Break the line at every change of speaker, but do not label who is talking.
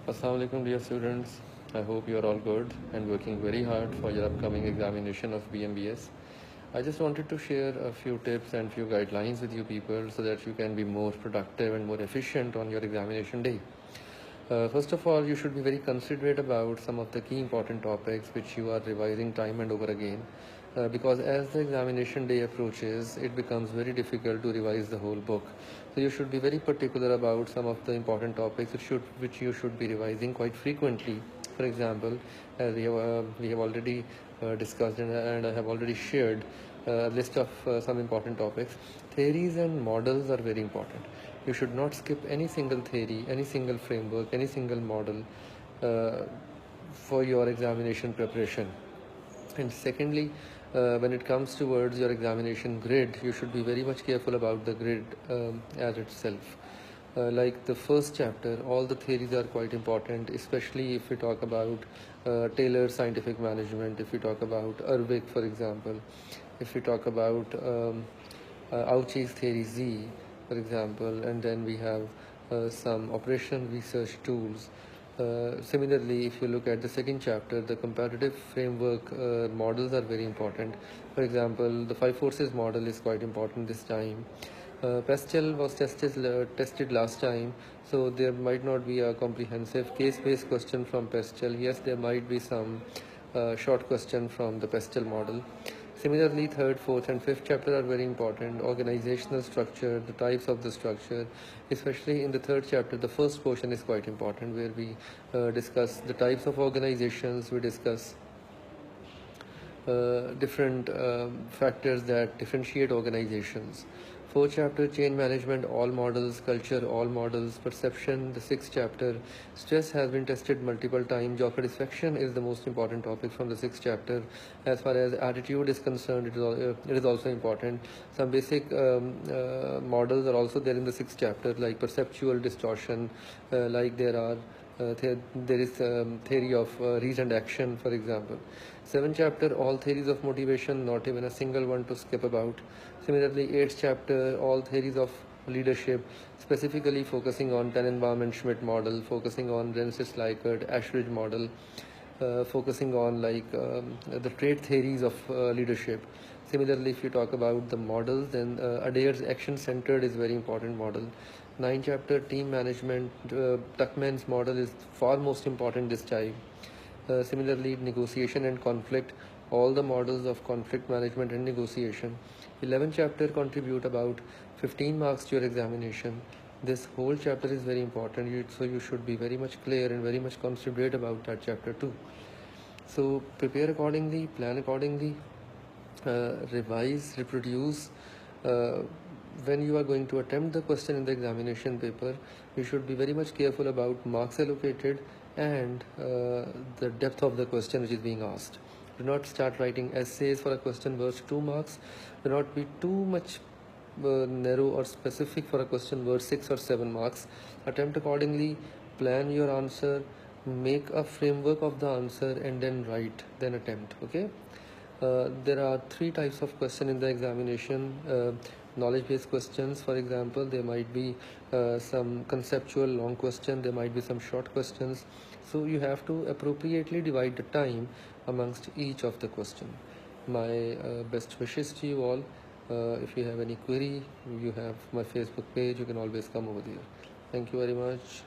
Assalamu alaikum dear students. I hope you are all good and working very hard for your upcoming examination of BMBS. I just wanted to share a few tips and few guidelines with you people so that you can be more productive and more efficient on your examination day. First of all, you should be very considerate about some of the key important topics which you are revising time and over again. Because as the examination day approaches, it becomes very difficult to revise the whole book. So you should be very particular about some of the important topics which you should be revising quite frequently. For example, as we have already discussed and I have already shared a list of some important topics. Theories and models are very important. You should not skip any single theory, any single framework, any single model for your examination preparation. And secondly, when it comes towards your examination grid, you should be very much careful about the grid as itself. Like the first chapter, all the theories are quite important, especially if we talk about Taylor's scientific management, if we talk about Urwick, for example, if we talk about Auchi's theory Z, for example, and then we have some operational research tools. Similarly, if you look at the second chapter, the comparative framework models are very important. For example, the five forces model is quite important this time. Pastel was tested last time, so there might not be a comprehensive case-based question from Pastel. Yes, there might be some short question from the Pastel model. Similarly, third, fourth, and fifth chapter are very important. Organizational structure, the types of the structure, especially in the third chapter, the first portion is quite important, where we discuss the types of organizations, we discuss different factors that differentiate organizations. Fourth chapter, change management, all models, culture, all models, perception. The sixth chapter, stress has been tested multiple times. Job satisfaction is the most important topic from the sixth chapter. As far as attitude is concerned, it is also important. Some basic models are also there in the sixth chapter, like perceptual distortion, like there are there is theory of reasoned action, for example. Seventh chapter, all theories of motivation, not even a single one to skip about. Similarly, eighth chapter, all theories of leadership, specifically focusing on Tenenbaum and Schmidt model, focusing on Rensis Likert, Ashridge model, focusing on the trait theories of leadership. Similarly, if you talk about the models, then Adair's action-centered is very important model. Ninth chapter, team management, Tuckman's model is far most important this time. Similarly, negotiation and conflict, all the models of conflict management and negotiation. 11th chapter contribute about 15 marks to your examination. This whole chapter is very important, so you should be very much clear and very much considerate about that chapter too. So prepare accordingly, plan accordingly, revise, reproduce. When you are going to attempt the question in the examination paper, you should be very much careful about marks allocated and the depth of the question which is being asked. Do not start writing essays for a question worth 2 marks. Do not be too much narrow or specific for a question worth 6 or 7 marks. Attempt accordingly, plan your answer, make a framework of the answer, and then write, then attempt. Okay. There are 3 types of question in the examination. Knowledge-based questions, for example, there might be some conceptual long question, there might be some short questions. So you have to appropriately divide the time amongst each of the question. My best wishes to you all. If you have any query, you have my Facebook page, you can always come over there. Thank you very much.